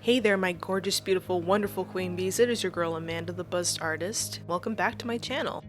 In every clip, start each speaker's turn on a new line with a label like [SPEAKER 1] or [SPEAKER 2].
[SPEAKER 1] Hey there, my gorgeous, beautiful, wonderful queen bees. It is your girl Amanda, the Buzzed Artist. Welcome back to my channel.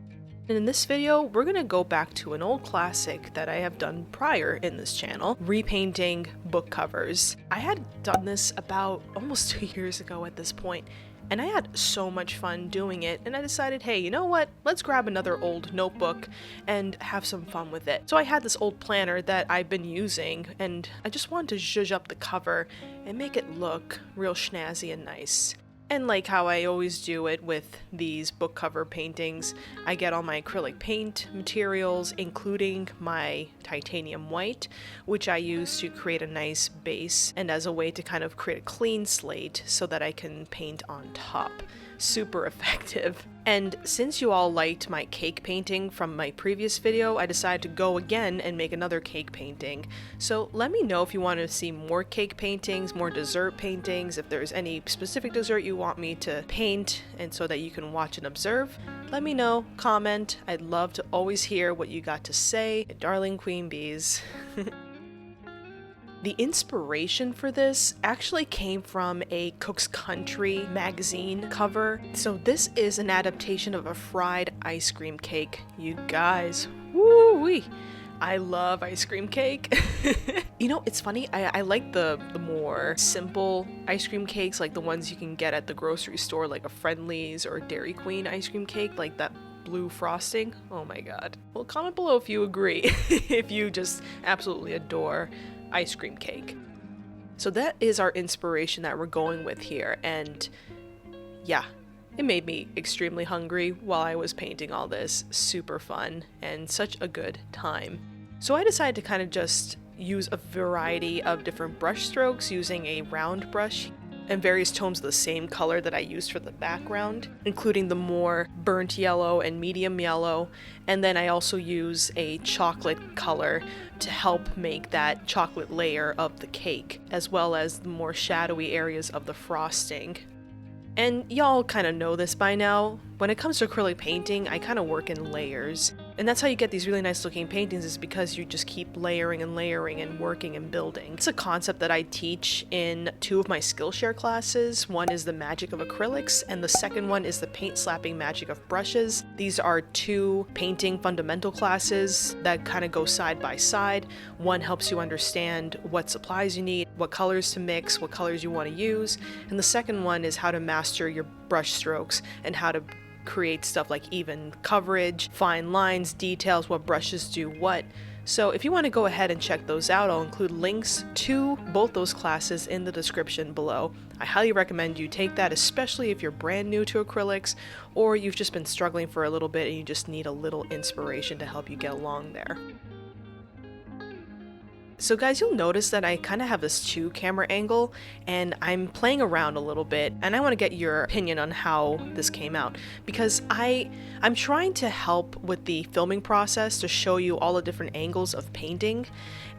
[SPEAKER 1] And in this video, we're gonna go back to an old classic that I have done prior in this channel, repainting book covers. I had done this about almost 2 years ago at this point, and I had so much fun doing it, and I decided, hey, you know what? Let's grab another old notebook and have some fun with it. So I had this old planner that I've been using, and I just wanted to zhuzh up the cover and make it look real snazzy and nice. And like how I always do it with these book cover paintings, I get all my acrylic paint materials, including my titanium white, which I use to create a nice base and as a way to kind of create a clean slate so that I can paint on top. Super effective. And since you all liked my cake painting from my previous video, I decided to go again and make another cake painting. So let me know if you want to see more cake paintings, more dessert paintings, if there's any specific dessert you want me to paint and so that you can watch and observe. Let me know, comment. I'd love to always hear what you got to say, darling queen bees. The inspiration for this actually came from a Cook's Country magazine cover. So this is an adaptation of a fried ice cream cake. You guys, woo-wee! I love ice cream cake. You know, it's funny, I like the more simple ice cream cakes, like the ones you can get at the grocery store, like a Friendly's or Dairy Queen ice cream cake, like that blue frosting. Oh my god. Well, comment below if you agree, if you just absolutely adore ice cream cake. So that is our inspiration that we're going with here, and yeah, it made me extremely hungry while I was painting all this. Super fun and such a good time. So I decided to kind of just use a variety of different brush strokes using a round brush and various tones of the same color that I used for the background, including the more burnt yellow and medium yellow, and then I also use a chocolate color to help make that chocolate layer of the cake, as well as the more shadowy areas of the frosting. And y'all kind of know this by now, when it comes to acrylic painting, I kind of work in layers. And that's how you get these really nice looking paintings, is because you just keep layering and layering and working and building. It's a concept that I teach in 2 of my Skillshare classes. One is the magic of acrylics, and the second one is the paint slapping magic of brushes. These are 2 painting fundamental classes that kind of go side by side. One helps you understand what supplies you need, what colors to mix, what colors you want to use, and the second one is how to master your brush strokes and how to create stuff like even coverage, fine lines, details, what brushes do what. So if you want to go ahead and check those out, I'll include links to both those classes in the description below. I highly recommend you take that, especially if you're brand new to acrylics or you've just been struggling for a little bit and you just need a little inspiration to help you get along there. So guys, you'll notice that I kind of have this 2 camera angle and I'm playing around a little bit, and I want to get your opinion on how this came out, because I'm trying to help with the filming process to show you all the different angles of painting.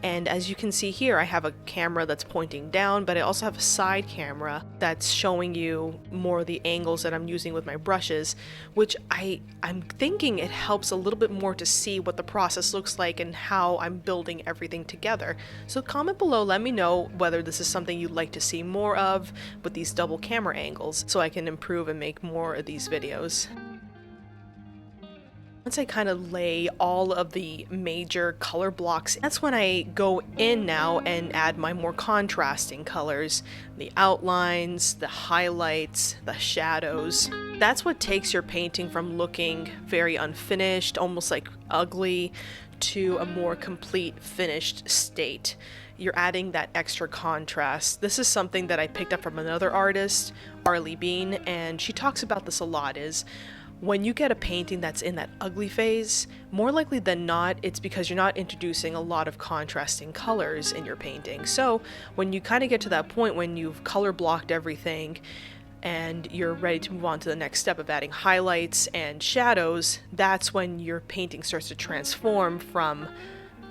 [SPEAKER 1] And as you can see here, I have a camera that's pointing down, but I also have a side camera that's showing you more of the angles that I'm using with my brushes, which I'm thinking it helps a little bit more to see what the process looks like and how I'm building everything together. So comment below, let me know whether this is something you'd like to see more of with these double camera angles, so I can improve and make more of these videos. Once I kind of lay all of the major color blocks, that's when I go in now and add my more contrasting colors, the outlines, the highlights, the shadows. That's what takes your painting from looking very unfinished, almost like ugly, to a more complete finished state. You're adding that extra contrast. This is something that I picked up from another artist, Arlie Bean, and she talks about this a lot, is when you get a painting that's in that ugly phase, more likely than not, it's because you're not introducing a lot of contrasting colors in your painting. So when you kind of get to that point when you've color blocked everything and you're ready to move on to the next step of adding highlights and shadows, that's when your painting starts to transform from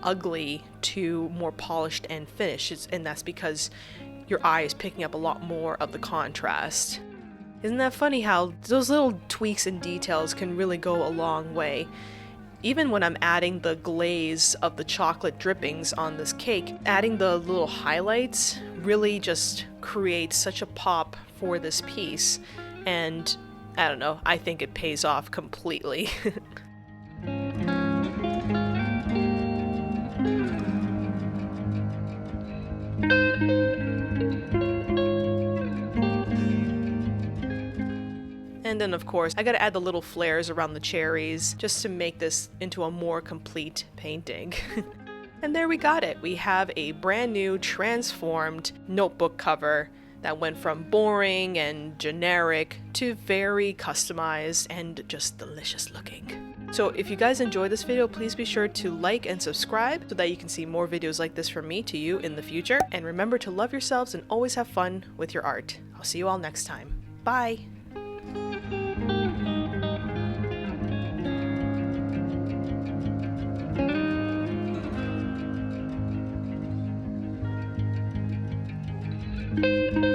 [SPEAKER 1] ugly to more polished and finished. And that's because your eye is picking up a lot more of the contrast. Isn't that funny how those little tweaks and details can really go a long way? even when I'm adding the glaze of the chocolate drippings on this cake, adding the little highlights really just creates such a pop for this piece, and I don't know, I think it pays off completely. And then of course, I gotta add the little flares around the cherries just to make this into a more complete painting. And there we got it. We have a brand new transformed notebook cover that went from boring and generic to very customized and just delicious looking. So if you guys enjoyed this video, please be sure to like and subscribe so that you can see more videos like this from me to you in the future. And remember to love yourselves and always have fun with your art. I'll see you all next time. Bye! Thank you.